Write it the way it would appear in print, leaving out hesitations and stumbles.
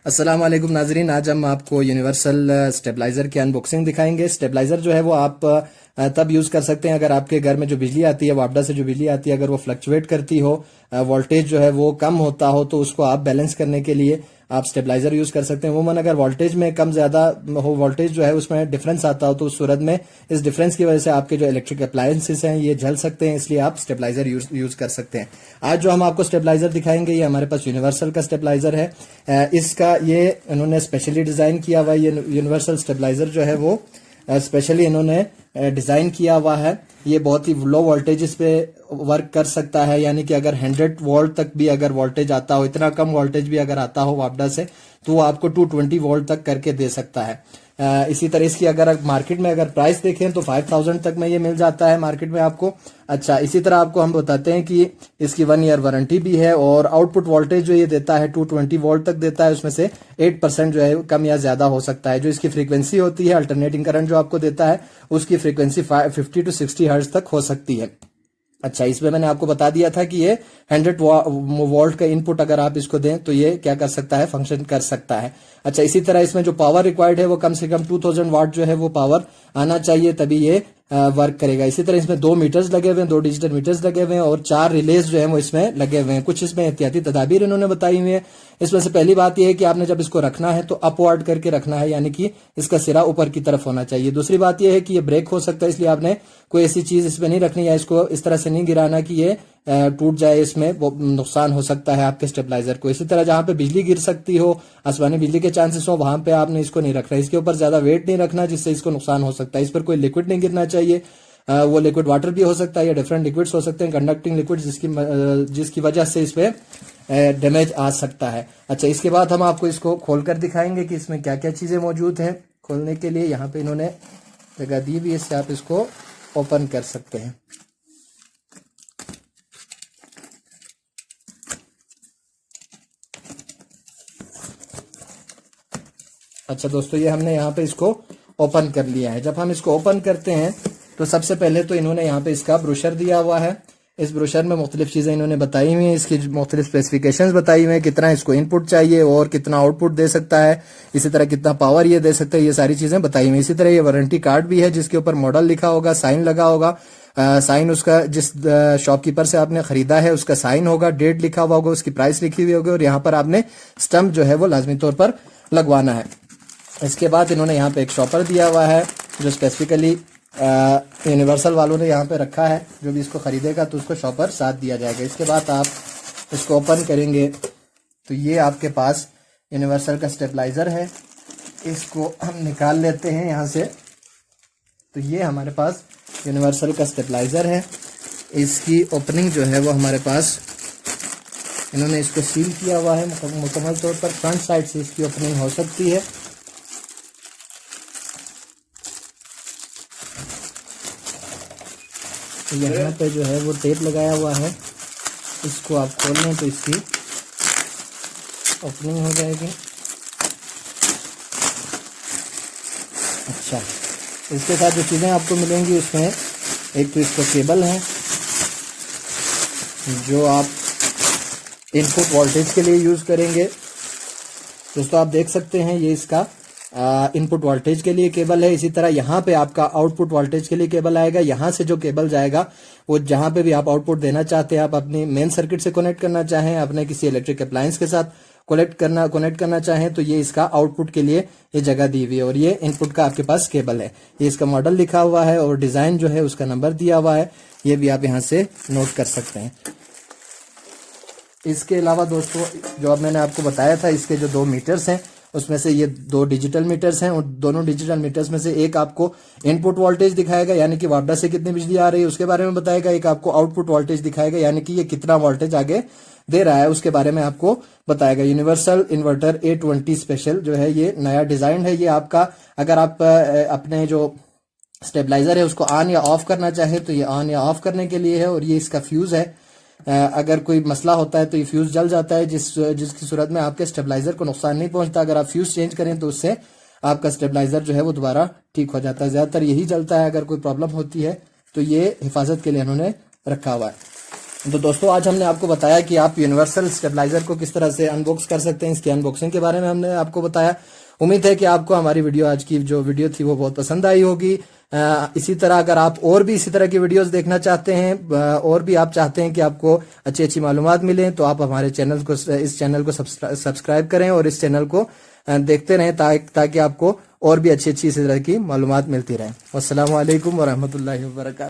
अस्सलाम वालेकुम नाजरीन, आज हम आपको यूनिवर्सल स्टेबलाइजर की अनबॉक्सिंग दिखाएंगे। स्टेबलाइजर जो है वो आप तब यूज कर सकते हैं अगर आपके घर में जो बिजली आती है, वापडा से जो बिजली आती है, अगर वो फ्लक्चुएट करती हो, वोल्टेज जो है वो कम होता हो, तो उसको आप बैलेंस करने के लिए आप स्टेबलाइजर यूज कर सकते हैं। वूमन अगर वोल्टेज में कम ज्यादा हो, वोल्टेज जो है उसमें डिफरेंस आता हो, तो उस सूरत में इस डिफरेंस की वजह से आपके जो इलेक्ट्रिक अप्लायंसेस हैं ये जल सकते हैं, इसलिए आप स्टेबलाइजर यूज कर सकते हैं। आज जो हम आपको स्टेबलाइजर दिखाएंगे ये हमारे पास यूनिवर्सल का स्टेबलाइजर है। इसका ये इन्होंने स्पेशली डिजाइन किया हुआ है। ये यूनिवर्सल स्टेबलाइजर जो है वो स्पेशली इन्होंने डिजाइन किया हुआ है। ये बहुत ही लो वोल्टेजेस पे वर्क कर सकता है, यानी कि अगर 100 वोल्ट तक भी अगर वोल्टेज आता हो, इतना कम वोल्टेज भी अगर आता हो वापडा से, तो वो आपको 220 वोल्ट तक करके दे सकता है। इसी तरह इसकी अगर मार्केट में अगर प्राइस देखें तो 5000 तक में ये मिल जाता है मार्केट में आपको। अच्छा, इसी तरह आपको हम बताते हैं कि इसकी 1 ईयर वारंटी भी है और आउटपुट वोल्टेज जो ये देता है 220 वोल्ट तक देता है। उसमें से 8% जो है कम या ज्यादा हो सकता है। जो इसकी फ्रीक्वेंसी होती है, अल्टरनेटिंग करंट जो आपको देता है, उसकी फ्रीक्वेंसी 50 to 60 हर्ट्ज तक हो सकती है। अच्छा, इसमें मैंने आपको बता दिया था कि ये 100 वोल्ट का इनपुट अगर आप इसको दें तो ये क्या कर सकता है, फंक्शन कर सकता है। अच्छा, इसी तरह इसमें जो पावर रिक्वायर्ड है वो कम से कम 2000 वाट जो है वो पावर आना चाहिए, तभी ये वर्क करेगा। इसी तरह इसमें 2 मीटर्स लगे हुए हैं, 2 डिजिटल मीटर्स लगे हुए हैं और 4 रिलेज जो है वो इसमें लगे हुए हैं। कुछ इसमें एहतियाती तदाबीर इन्होंने बताई हुई है। इसमें से पहली बात यह है कि आपने जब इसको रखना है तो अपवर्ड करके रखना है, यानी कि इसका सिरा ऊपर की तरफ होना चाहिए। दूसरी बात यह है कि ये ब्रेक हो सकता है, इसलिए आपने कोई ऐसी चीज इसमें नहीं रखनी या इसको इस तरह से नहीं गिराना कि ये टूट जाए, इसमें वो नुकसान हो सकता है आपके स्टेबलाइजर को। इसी तरह जहां पे बिजली गिर सकती हो, आसमानी बिजली के चांसेस हो, वहां पे आपने इसको नहीं रखना। इसके ऊपर ज्यादा वेट नहीं रखना जिससे इसको नुकसान हो सकता है। इस पर कोई लिक्विड नहीं गिरना चाहिए। वो लिक्विड वाटर भी हो सकता है या डिफरेंट लिक्विड्स हो सकते हैं, कंडक्टिंग लिक्विड, जिसकी वजह से इस पे डैमेज आ सकता है। अच्छा, इसके बाद हम आपको इसको खोलकर दिखाएंगे कि इसमें क्या क्या चीजें मौजूद हैं। खोलने के लिए यहाँ पे इन्होंने जगह दी हुई है, इससे आप इसको ओपन कर सकते हैं। अच्छा दोस्तों, ये हमने यहाँ पे इसको ओपन कर लिया है। जब हम इसको ओपन करते हैं तो सबसे पहले तो इन्होंने यहाँ पे इसका ब्रोशर दिया हुआ है। इस ब्रोशर में मुख्तलिफ चीजें इन्होंने बताई हुई हैं, इसकी मुख्तलिफ स्पेसिफिकेशंस बताई हुई हैं, कितना इसको इनपुट चाहिए और कितना आउटपुट दे सकता है, इसी तरह कितना पावर ये दे सकता है, ये सारी चीजें बताई हुई। इसी तरह ये वारंटी कार्ड भी है जिसके ऊपर मॉडल लिखा होगा, साइन लगा होगा। साइन उसका जिस शॉपकीपर से आपने खरीदा है उसका साइन होगा, डेट लिखा हुआ होगा, उसकी प्राइस लिखी हुई होगी और यहाँ पर आपने स्टम्प जो है वो लाजमी तौर पर लगवाना है। इसके बाद इन्होंने यहाँ पे एक शॉपर दिया हुआ है जो स्पेसिफिकली यूनिवर्सल वालों ने यहाँ पे रखा है। जो भी इसको खरीदेगा तो उसको शॉपर साथ दिया जाएगा। इसके बाद आप इसको ओपन करेंगे तो ये आपके पास यूनिवर्सल का स्टेबलाइजर है। इसको हम निकाल लेते हैं यहाँ से। तो ये हमारे पास यूनिवर्सल का स्टेबलाइजर है। इसकी ओपनिंग जो है वो हमारे पास इन्होंने इसको सील किया हुआ है मुकम्मल तौर पर। फ्रंट साइड से इसकी ओपनिंग हो सकती है। तो यहाँ पे जो है वो टेप लगाया हुआ है, इसको आप खोल लें तो इसकी ओपनिंग हो जाएगी। अच्छा, इसके साथ जो चीज़ें आपको मिलेंगी उसमें एक तो इसका केबल है जो आप इनपुट वोल्टेज के लिए यूज़ करेंगे। दोस्तों आप देख सकते हैं ये इसका इनपुट वोल्टेज के लिए केबल है। इसी तरह यहाँ पे आपका आउटपुट वोल्टेज के लिए केबल आएगा। यहाँ से जो केबल जाएगा वो जहाँ पे भी आप आउटपुट देना चाहते हैं, आप अपनी मेन सर्किट से कनेक्ट करना चाहें, अपने किसी इलेक्ट्रिक अप्लायंस के साथ कनेक्ट करना चाहें, तो ये इसका आउटपुट के लिए ये जगह दी हुई है और ये इनपुट का आपके पास केबल है। ये इसका मॉडल लिखा हुआ है और डिजाइन जो है उसका नंबर दिया हुआ है, ये भी आप यहाँ से नोट कर सकते हैं। इसके अलावा दोस्तों जो अब मैंने आपको बताया था, इसके जो 2 मीटर्स हैं उसमें से ये 2 डिजिटल मीटर्स हैं और दोनों डिजिटल मीटर्स में से एक आपको इनपुट वोल्टेज दिखाएगा, यानी कि वापडा से कितनी बिजली आ रही है उसके बारे में बताएगा। एक आपको आउटपुट वोल्टेज दिखाएगा, यानी कि ये कितना वोल्टेज आगे दे रहा है उसके बारे में आपको बताएगा। यूनिवर्सल इन्वर्टर A20 स्पेशल जो है ये नया डिजाइन है। ये आपका अगर आप अपने जो स्टेबलाइजर है उसको ऑन या ऑफ करना चाहे तो ये ऑन या ऑफ करने के लिए है और ये इसका फ्यूज है। अगर कोई मसला होता है तो ये फ्यूज जल जाता है, जिसकी सूरत में आपके स्टेबलाइजर को नुकसान नहीं पहुंचता। अगर आप फ्यूज चेंज करें तो उससे आपका स्टेबलाइजर जो है वो दोबारा ठीक हो जाता है। ज्यादातर यही जलता है अगर कोई प्रॉब्लम होती है, तो ये हिफाजत के लिए उन्होंने रखा हुआ है। तो दोस्तों आज हमने आपको बताया कि आप यूनिवर्सल स्टेबलाइजर को किस तरह से अनबॉक्स कर सकते हैं। इसकी अनबॉक्सिंग के बारे में हमने आपको बताया। उम्मीद है कि आपको हमारी वीडियो, आज की जो वीडियो थी वो बहुत पसंद आई होगी। इसी तरह अगर आप और भी इसी तरह की वीडियोस देखना चाहते हैं और भी आप चाहते हैं कि आपको अच्छी अच्छी मालूमात मिलें, तो आप हमारे चैनल को, इस चैनल को सब्सक्राइब करें और इस चैनल को देखते रहें ताकि आपको और भी अच्छी अच्छी इसी तरह की मालूमात मिलती रहें। अस्सलामु अलैकुम वरहमतुल्लाहि वबरकातुहू।